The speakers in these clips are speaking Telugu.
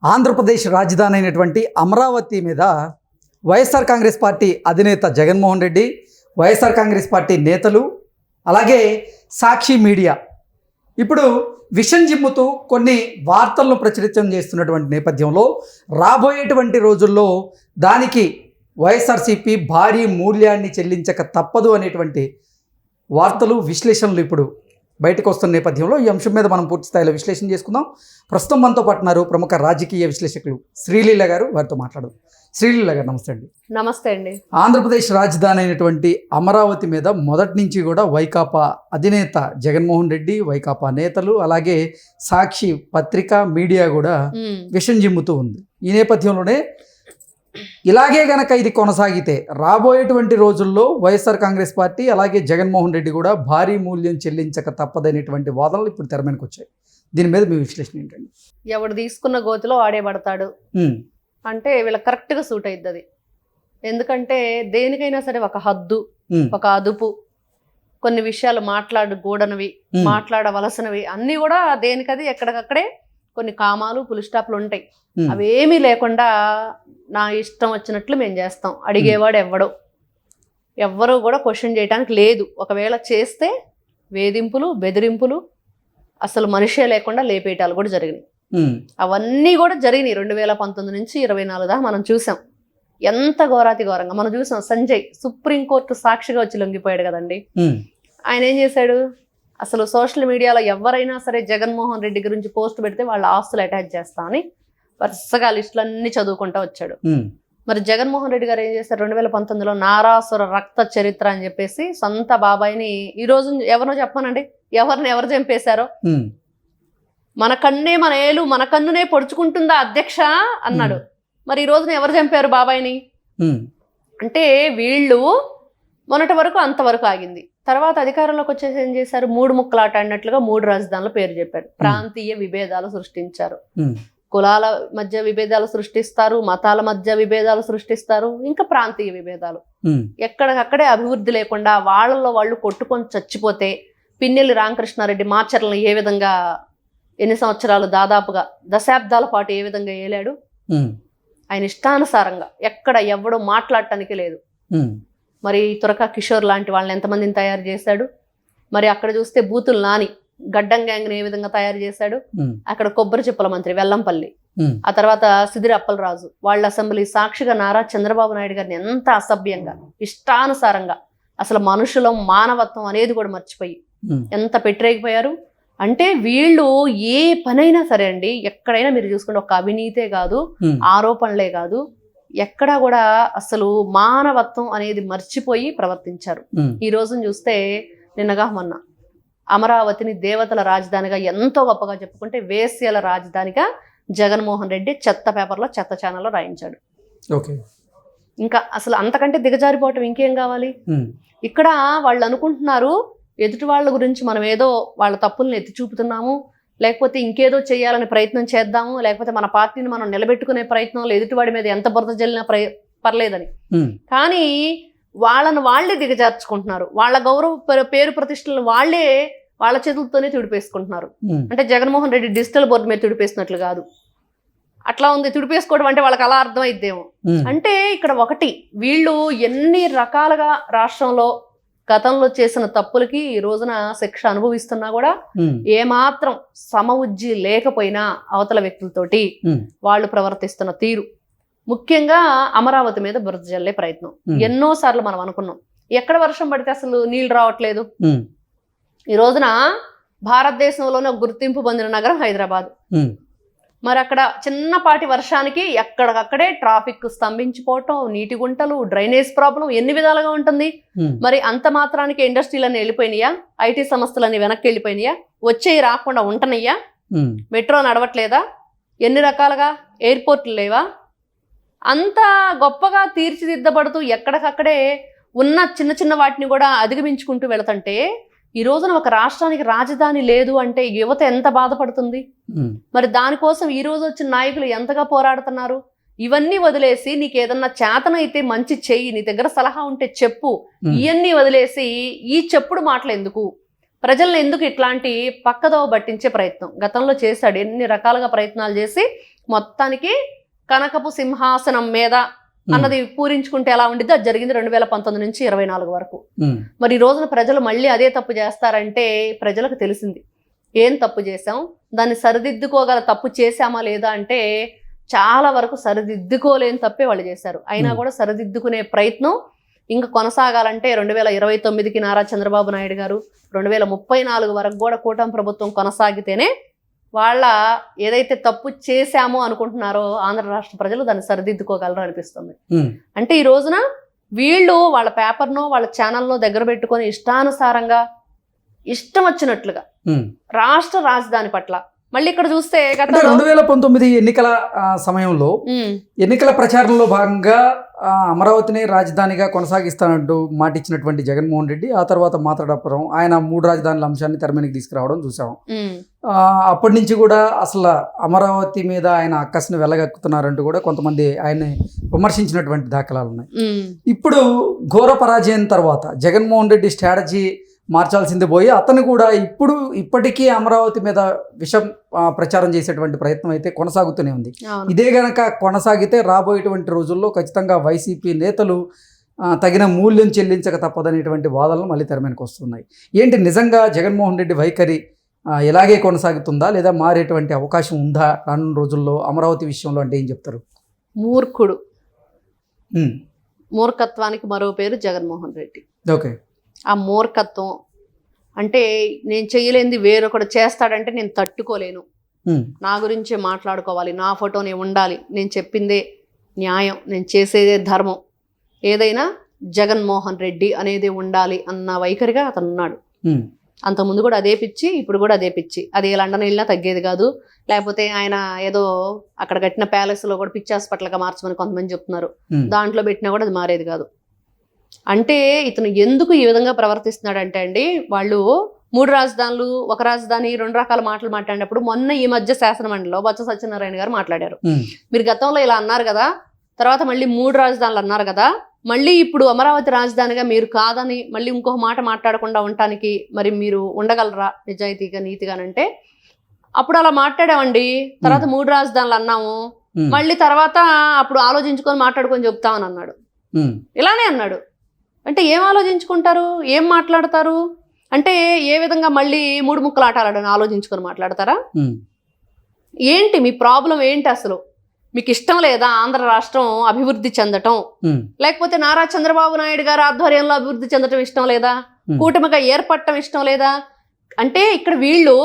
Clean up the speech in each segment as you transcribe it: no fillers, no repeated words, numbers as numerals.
ఆంధ్రప్రదేశ్ రాజధాని అయినటువంటి అమరావతి మీద వైఎస్ఆర్ కాంగ్రెస్ పార్టీ అధినేత జగన్మోహన్ రెడ్డి, వైఎస్ఆర్ కాంగ్రెస్ పార్టీ నేతలు, అలాగే సాక్షి మీడియా ఇప్పుడు విషం జిమ్ముతూ కొన్ని వార్తలను ప్రచురితం చేస్తున్నటువంటి నేపథ్యంలో రాబోయేటువంటి రోజుల్లో దానికి వైఎస్ఆర్సీపీ భారీ మూల్యాన్ని చెల్లించక తప్పదు అనేటువంటి వార్తలు, విశ్లేషణలు ఇప్పుడు బయటకు వస్తున్న నేపథ్యంలో ఈ అంశం మీద మనం పూర్తి స్థాయిలో విశ్లేషణ చేసుకుందాం. ప్రస్తుతం మనతో పాటున్నారు ప్రముఖ రాజకీయ విశ్లేషకులు శ్రీలీల గారు. వారితో మాట్లాడదాం. శ్రీలీల గారు నమస్తే అండి. నమస్తే అండి. ఆంధ్రప్రదేశ్ రాజధాని అయినటువంటి అమరావతి మీద మొదటి నుంచి కూడా వైకాపా అధినేత జగన్మోహన్ రెడ్డి, వైకాపా నేతలు, అలాగే సాక్షి పత్రిక, మీడియా కూడా విషం జిమ్ముతూ ఉంది. ఈ నేపథ్యంలోనే ఇలాగే గనక ఇది కొనసాగితే రాబోయేటువంటి రోజుల్లో వైఎస్ఆర్ కాంగ్రెస్ పార్టీ అలాగే జగన్మోహన్ రెడ్డి కూడా భారీ మూల్యం చెల్లించక తప్పదనేటువంటి వాదనలు ఇప్పుడు తెర మీదకి వచ్చాయి. దీని మీద మీ విశ్లేషణ ఏంటండి? ఎవడు తీసుకున్న గోతిలో వాడే పడతాడు అంటే వీళ్ళ కరెక్ట్గా సూట్ అవుతుంది అది. ఎందుకంటే దేనికైనా సరే ఒక హద్దు, ఒక అదుపు, కొన్ని విషయాలు మాట్లాడకూడనివి, మాట్లాడవలసినవి అన్నీ కూడా దేనికది ఎక్కడికక్కడే కొన్ని కామాలు, పులి స్టాప్లు ఉంటాయి. అవేమీ లేకుండా నా ఇష్టం వచ్చినట్లు మేము చేస్తాం. అడిగేవాడు ఎవ్వరూ కూడా క్వశ్చన్ చేయడానికి లేదు. ఒకవేళ చేస్తే వేధింపులు, బెదిరింపులు, అసలు మనిషే లేకుండా లేపేయటాలు కూడా జరిగినాయి. అవన్నీ కూడా జరిగినాయి 2019 నుంచి 24 దాకా మనం చూసాం. ఎంత ఘోరాతి ఘోరంగా మనం చూసాం. సంజయ్ సుప్రీంకోర్టు సాక్షిగా వచ్చి లొంగిపోయాడు కదండి. ఆయన ఏం చేశాడు? అసలు సోషల్ మీడియాలో ఎవరైనా సరే జగన్మోహన్ రెడ్డి గురించి పోస్ట్ పెడితే వాళ్ళ ఆస్తులు అటాచ్ చేస్తామని వరుసగా లిస్టులన్నీ చదువుకుంటూ వచ్చాడు. మరి జగన్మోహన్ రెడ్డి గారు ఏం చేశారు? 2019లో నారాసుర రక్త చరిత్ర అని చెప్పేసి సొంత బాబాయిని, ఈ రోజు ఎవరినో చెప్పానండి, ఎవరు చంపేశారో, మన కన్నే మన ఏలు మన కన్నునే పొడుచుకుంటుందా అధ్యక్ష అన్నాడు. మరి ఈ రోజున ఎవరు చంపారు బాబాయిని? అంటే వీళ్ళు మొన్నటి వరకు అంతవరకు ఆగింది. తర్వాత అధికారంలోకి వచ్చేసి ఏం చేశారు? 3 ముక్కలాట అన్నట్లుగా 3 రాజధానుల పేరు చెప్పాడు. ప్రాంతీయ విభేదాలు సృష్టించారు. కులాల మధ్య విభేదాలు సృష్టిస్తారు, మతాల మధ్య విభేదాలు సృష్టిస్తారు, ఇంకా ప్రాంతీయ విభేదాలు. ఎక్కడికక్కడే అభివృద్ధి లేకుండా వాళ్ళల్లో వాళ్ళు కొట్టుకొని చచ్చిపోతే పిన్నెల్లి రామకృష్ణారెడ్డి మాచర్లను ఏ విధంగా ఎన్ని సంవత్సరాలు, దాదాపుగా దశాబ్దాల పాటు ఏ విధంగా ఏలాడు? ఆయన ఇష్టానుసారంగా ఎక్కడ ఎవడో మాట్లాడటానికి లేదు. మరి తురకా కిషోర్ లాంటి వాళ్ళని ఎంతమందిని తయారు చేశాడు? మరి అక్కడ చూస్తే బూతులు నాని గడ్డం గ్యాంగ్ని ఏ విధంగా తయారు చేశాడు? అక్కడ కొబ్బరి చిప్పల మంత్రి వెల్లంపల్లి, ఆ తర్వాత సిదిరి అప్పలరాజు, వాళ్ళ అసెంబ్లీ సాక్షిగా నారా చంద్రబాబు నాయుడు గారిని ఎంత అసభ్యంగా, ఇష్టానుసారంగా, అసలు మనుషుల మానవత్వం అనేది కూడా మర్చిపోయి ఎంత పెట్టరేగిపోయారు. అంటే వీళ్ళు ఏ పనైనా సరే అండి, ఎక్కడైనా మీరు చూసుకుంటే ఒక అవినీతే కాదు, ఆరోపణలే కాదు, ఎక్కడా కూడా అసలు మానవత్వం అనేది మర్చిపోయి ప్రవర్తించారు. ఈ రోజును చూస్తే నిన్నగా మొన్న అమరావతిని దేవతల రాజధానిగా ఎంతో గొప్పగా చెప్పుకుంటే వేశ్యల రాజధానిగా జగన్మోహన్ రెడ్డి చెత్త పేపర్లో, చెత్త ఛానల్లో రాయించాడు. ఇంకా అసలు అంతకంటే దిగజారిపోవటం ఇంకేం కావాలి? ఇక్కడ వాళ్ళు అనుకుంటున్నారు ఎదుటి వాళ్ళ గురించి మనం ఏదో వాళ్ళ తప్పుల్ని ఎత్తి చూపుతున్నాము, లేకపోతే ఇంకేదో చేయాలని ప్రయత్నం చేద్దాము, లేకపోతే మన పార్టీని మనం నిలబెట్టుకునే ప్రయత్నంలో ఎదుటివాడి మీద ఎంత బురద జల్లినా పర్లేదని. కానీ వాళ్ళను వాళ్ళే దిగజార్చుకుంటున్నారు. వాళ్ళ గౌరవ పేరు ప్రతిష్టలను వాళ్ళే వాళ్ళ చేతులతోనే తుడిపేసుకుంటున్నారు. అంటే జగన్మోహన్ రెడ్డి డిజిటల్ బోర్డు మీద తుడిపేసినట్లు కాదు, అట్లా ఉంది. తుడిపేసుకోవడం అంటే వాళ్ళకి అలా అర్థమైద్దేమో. అంటే ఇక్కడ ఒకటి, వీళ్ళు ఎన్ని రకాలుగా రాష్ట్రంలో గతంలో చేసిన తప్పులకి ఈ రోజున శిక్ష అనుభవిస్తున్నా కూడా ఏమాత్రం సమఉజ్జి లేకపోయినా అవతల వ్యక్తులతోటి వాళ్ళు ప్రవర్తిస్తున్న తీరు, ముఖ్యంగా అమరావతి మీద బురద జల్లే ప్రయత్నం. ఎన్నోసార్లు మనం అనుకున్నాం, ఎక్కడ వర్షం పడితే అసలు నీళ్లు రావట్లేదు. ఈ రోజున భారతదేశంలోనే గుర్తింపు పొందిన నగరం హైదరాబాద్. మరి అక్కడ చిన్నపాటి వర్షానికి ఎక్కడికక్కడే ట్రాఫిక్ స్తంభించిపోవటం, నీటి గుంటలు, డ్రైనేజ్ ప్రాబ్లం ఎన్ని విధాలుగా ఉంటుంది. మరి అంత మాత్రానికి ఇండస్ట్రీలన్నీ వెళ్ళిపోయినాయా? ఐటీ సంస్థలన్నీ వెనక్కి వెళ్ళిపోయినాయా? వచ్చేవి రాకుండా ఉంటనయ్యా? మెట్రో నడవట్లేదా? ఎన్ని రకాలుగా ఎయిర్పోర్ట్లు లేవా? అంత గొప్పగా తీర్చిదిద్దబడుతూ ఎక్కడికక్కడే ఉన్న చిన్న చిన్న వాటిని కూడా అధిగమించుకుంటూ వెళుతుంటే ఈ రోజున ఒక రాష్ట్రానికి రాజధాని లేదు అంటే యువత ఎంత బాధపడుతుంది? మరి దానికోసం ఈ రోజు వచ్చిన నాయకులు ఎంతగా పోరాడుతున్నారు? ఇవన్నీ వదిలేసి నీకు ఏదన్నా చేతనైతే మంచి చెయ్యి, నీ దగ్గర సలహా ఉంటే చెప్పు, ఇవన్నీ వదిలేసి ఈ చెప్పుడు మాటలు ఎందుకు? ప్రజలను ఎందుకు ఇట్లాంటి పక్కదోవ పట్టించే ప్రయత్నం గతంలో చేశాడు? ఎన్ని రకాలుగా ప్రయత్నాలు చేసి మొత్తానికి కనకపు సింహాసనం మీద అన్నది పూరించుకుంటే ఎలా ఉండిద్దో అది జరిగింది 2019 నుంచి 24 వరకు. మరి ఈ రోజున ప్రజలు మళ్ళీ అదే తప్పు చేస్తారంటే ప్రజలకు తెలిసింది ఏం తప్పు చేసాం, దాన్ని సరిదిద్దుకోగల తప్పు చేశామా లేదా అంటే చాలా వరకు సరిదిద్దుకోలేని తప్పే వాళ్ళు చేశారు. అయినా కూడా సరిదిద్దుకునే ప్రయత్నం ఇంకా కొనసాగాలంటే 2029కి నారా చంద్రబాబు నాయుడు గారు 2034 వరకు కూడా కూటమి ప్రభుత్వం కొనసాగితేనే వాళ్ళ ఏదైతే తప్పు చేశామో అనుకుంటున్నారో ఆంధ్ర రాష్ట్ర ప్రజలు దాన్ని సరిదిద్దుకోగలరు అనిపిస్తుంది. అంటే ఈ రోజున వీళ్ళు వాళ్ళ పేపర్ను వాళ్ళ ఛానల్ను దగ్గర పెట్టుకొని ఇష్టానుసారంగా ఇష్టం వచ్చినట్లుగా రాష్ట్ర రాజధాని పట్ల మళ్ళీ ఇక్కడ చూస్తే 2019 ఎన్నికల సమయంలో ఎన్నికల ప్రచారంలో భాగంగా అమరావతిని రాజధానిగా కొనసాగిస్తానంటూ మాట ఇచ్చినటువంటి జగన్మోహన్ రెడ్డి ఆ తర్వాత మాట్లాడపురం ఆయన 3 రాజధానుల అంశాన్ని తెర మీదకి తీసుకురావడం చూసాం. అప్పటి నుంచి కూడా అసలు అమరావతి మీద ఆయన అక్కస్ని వెళ్ళగక్కుతున్నారంటూ కూడా కొంతమంది ఆయన్ని విమర్శించినటువంటి దాఖలాలు ఉన్నాయి. ఇప్పుడు ఘోర పరాజయం తర్వాత జగన్మోహన్ రెడ్డి స్ట్రాటజీ మార్చాల్సింది పోయి అతను కూడా ఇప్పటికీ అమరావతి మీద విషం ప్రచారం చేసేటువంటి ప్రయత్నం అయితే కొనసాగుతూనే ఉంది. ఇదే గనక కొనసాగితే రాబోయేటువంటి రోజుల్లో ఖచ్చితంగా వైసీపీ నేతలు తగిన మూల్యం చెల్లించక తప్పదనేటువంటి వాదనలు మళ్ళీ తెర మీదకి వస్తున్నాయి. ఏంటి నిజంగా జగన్మోహన్ రెడ్డి వైఖరి ఇలాగే కొనసాగుతుందా లేదా మారేటువంటి అవకాశం ఉందా రానున్న రోజుల్లో అమరావతి విషయంలో అంటే ఏం చెప్తారు? మూర్ఖుడు, మూర్ఖత్వానికి మరో పేరు జగన్మోహన్ రెడ్డి. ఓకే, ఆ మూర్ఖత్వం అంటే నేను చేయలేనిది వేరొకడు చేస్తాడంటే నేను తట్టుకోలేను, నా గురించే మాట్లాడుకోవాలి, నా ఫోటోనే ఉండాలి, నేను చెప్పిందే న్యాయం, నేను చేసేదే ధర్మం, ఏదైనా జగన్మోహన్ రెడ్డి అనేది ఉండాలి అన్న వైఖరిగా అతను ఉన్నాడు. అంతకుముందు కూడా అదే పిచ్చి, ఇప్పుడు కూడా అదే పిచ్చి. అది లండన్ వెళ్ళినా తగ్గేది కాదు. లేకపోతే ఆయన ఏదో అక్కడ కట్టిన ప్యాలెస్లో కూడా పిచ్చి హాస్పిటల్గా మార్చమని కొంతమంది చెప్తున్నారు, దాంట్లో పెట్టినా కూడా అది మారేది కాదు. అంటే ఇతను ఎందుకు ఈ విధంగా ప్రవర్తిస్తున్నాడంటే అండి, వాళ్ళు 3 రాజధానులు, 1 రాజధాని, 2 రకాల మాటలు మాట్లాడినప్పుడు మొన్న ఈ మధ్య శాసనమండలిలో బొత్స సత్యనారాయణ గారు మాట్లాడారు. మీరు గతంలో ఇలా అన్నారు కదా, తర్వాత మళ్ళీ 3 రాజధానులు అన్నారు కదా, మళ్ళీ ఇప్పుడు అమరావతి రాజధానిగా మీరు కాదని మళ్ళీ ఇంకొక మాట మాట్లాడకుండా ఉండటానికి మరి మీరు ఉండగలరా నిజాయితీగా నీతిగానంటే అప్పుడు అలా మాట్లాడామండి. తర్వాత 3 రాజధానులు అన్నాము, మళ్ళీ తర్వాత అప్పుడు ఆలోచించుకొని మాట్లాడుకొని చెప్తామని అన్నాడు. ఇలానే అన్నాడు. అంటే ఏం ఆలోచించుకుంటారు, ఏం మాట్లాడతారు అంటే ఏ విధంగా మళ్ళీ 3 ముక్కలు ఆటాలని ఆలోచించుకొని మాట్లాడతారా? ఏంటి మీ ప్రాబ్లం ఏంటి? అసలు మీకు ఇష్టం లేదా ఆంధ్ర రాష్ట్రం అభివృద్ధి చెందటం? లేకపోతే నారా చంద్రబాబు నాయుడు గారి ఆధ్వర్యంలో అభివృద్ధి చెందటం ఇష్టం లేదా? కూటమిగా ఏర్పడటం ఇష్టం లేదా? అంటే ఇక్కడ వీళ్ళు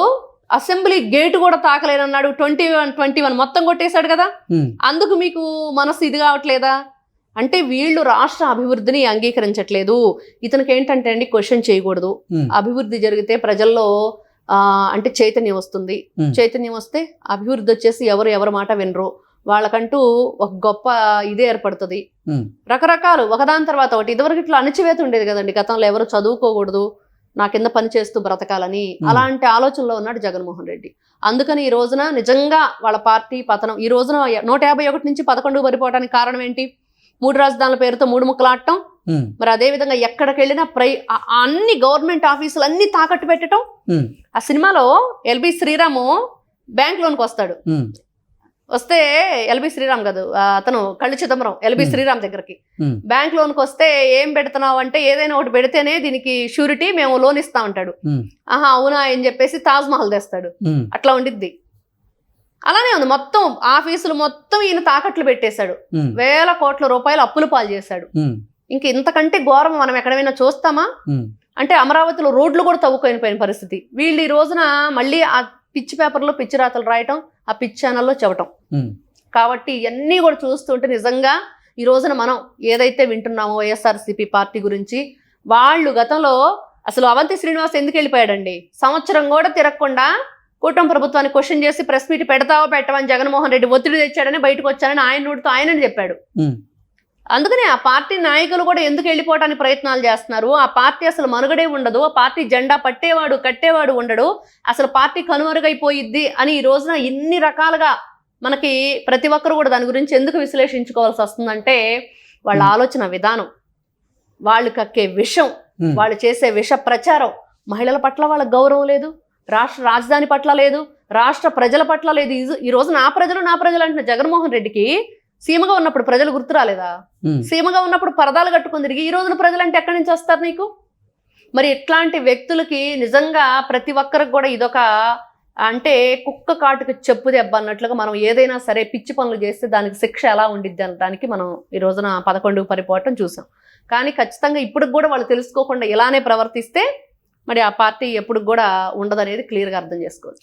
అసెంబ్లీ గేటు కూడా తాకలేనన్నాడు, 21 మొత్తం కొట్టేశాడు కదా, అందుకు మీకు మనసు ఇది కావట్లేదా? అంటే వీళ్ళు రాష్ట్ర అభివృద్ధిని అంగీకరించట్లేదు. ఇతనికి ఏంటంటే అండి, క్వశ్చన్ చేయకూడదు. అభివృద్ధి జరిగితే ప్రజల్లో అంటే చైతన్యం వస్తుంది. చైతన్యం వస్తే అభివృద్ధి వచ్చేసి ఎవరు మాట వినరు, వాళ్ళకంటూ ఒక గొప్ప ఇదే ఏర్పడుతుంది. రకరకాలు ఒకదాని తర్వాత ఒకటి. ఇదివరకు ఇట్లా అణచివేత ఉండేది కదండి గతంలో, ఎవరు చదువుకోకూడదు, నా కింద పని చేస్తూ బ్రతకాలని, అలాంటి ఆలోచనలో ఉన్నాడు జగన్మోహన్ రెడ్డి. అందుకని ఈ రోజున నిజంగా వాళ్ళ పార్టీ పతనం, ఈ రోజున 151 నుంచి 11 పడిపోవడానికి కారణం ఏంటి? 3 రాజధానుల పేరుతో 3 ముక్కలాడటం. మరి అదే విధంగా ఎక్కడికి వెళ్ళినా అన్ని గవర్నమెంట్ ఆఫీసులు అన్ని తాకట్టు పెట్టడం. ఆ సినిమాలో ఎల్బి శ్రీరాము బ్యాంక్ లోన్కి వస్తాడు, వస్తే ఎల్బి శ్రీరామ్ కాదు అతను కళ్ళు చిదంబరం ఎల్బి శ్రీరామ్ దగ్గరికి బ్యాంక్ లోన్కి వస్తే ఏం పెడుతున్నావు అంటే ఏదైనా ఒకటి పెడితేనే దీనికి షూరిటీ మేము లోన్ ఇస్తా ఉంటాడు. ఆహా అవునా అని చెప్పేసి తాజ్ మహల్ తెస్తాడు. అట్లా ఉండిద్ది. అలానే ఉంది మొత్తం ఆఫీసులు మొత్తం ఈయన తాకట్లు పెట్టేశాడు, వేల కోట్ల రూపాయలు అప్పులు పాలు చేశాడు. ఇంక ఇంతకంటే ఘోరం మనం ఎక్కడైనా చూస్తామా? అంటే అమరావతిలో రోడ్లు కూడా తవ్వుకోనిపోయిన పరిస్థితి. వీళ్ళు ఈ రోజున మళ్ళీ ఆ పిచ్చి పేపర్లో పిచ్చి రాతలు రాయటం, ఆ పిచ్చి ఛానల్లో చెప్పటం. కాబట్టి ఇవన్నీ కూడా చూస్తుంటే నిజంగా ఈ రోజున మనం ఏదైతే వింటున్నామో వైఎస్ఆర్సీపీ పార్టీ గురించి, వాళ్ళు గతంలో అసలు అవంతి శ్రీనివాస్ ఎందుకు వెళ్ళిపోయాడండి? సంవత్సరం కూడా తిరగకుండా కూటమి ప్రభుత్వాన్ని క్వశ్చన్ చేసి ప్రెస్ మీట్ పెడతావో పెట్టమని జగన్మోహన్ రెడ్డి ఒత్తిడి తెచ్చాడని బయటకు వచ్చానని ఆయన నోటితో ఆయనని చెప్పాడు. అందుకనే ఆ పార్టీ నాయకులు కూడా ఎందుకు వెళ్ళిపోవడానికి ప్రయత్నాలు చేస్తున్నారు? ఆ పార్టీ అసలు మనుగడే ఉండదు, ఆ పార్టీ జెండా పట్టేవాడు కట్టేవాడు ఉండడు, అసలు పార్టీ కనుమరుగైపోయిద్ది అని ఈ రోజున ఇన్ని రకాలుగా మనకి ప్రతి ఒక్కరు కూడా దాని గురించి ఎందుకు విశ్లేషించుకోవాల్సి వస్తుందంటే వాళ్ళ ఆలోచన విధానం, వాళ్ళు కక్కే విషం, వాళ్ళు చేసే విష ప్రచారం. మహిళల పట్ల వాళ్ళ గౌరవం లేదు, రాష్ట్ర రాజధాని పట్ల లేదు, రాష్ట్ర ప్రజల పట్ల లేదు. ఈ రోజు నా ప్రజలు అంటున్న జగన్మోహన్ రెడ్డికి సీమగా ఉన్నప్పుడు ప్రజలు గుర్తు రాలేదా? సీమగా ఉన్నప్పుడు పరదాలు కట్టుకుని తిరిగి ఈ రోజున ప్రజలు అంటే ఎక్కడి నుంచి వస్తారు నీకు? మరి ఇట్లాంటి వ్యక్తులకి నిజంగా ప్రతి ఒక్కరికి కూడా ఇదొక అంటే కుక్క కాటుకు చెప్పు దెబ్బ అన్నట్లుగా మనం ఏదైనా సరే పిచ్చి పనులు చేస్తే దానికి శిక్ష ఎలా ఉండిద్ది అనడానికి మనం ఈ రోజున 11 పరిపోవటం చూసాం. కానీ ఖచ్చితంగా ఇప్పుడు కూడా వాళ్ళు తెలుసుకోకుండా ఇలానే ప్రవర్తిస్తే మరి ఆ పార్టీ ఎప్పుడు కూడా ఉండదనేది క్లియర్గా అర్థం చేసుకోవచ్చు.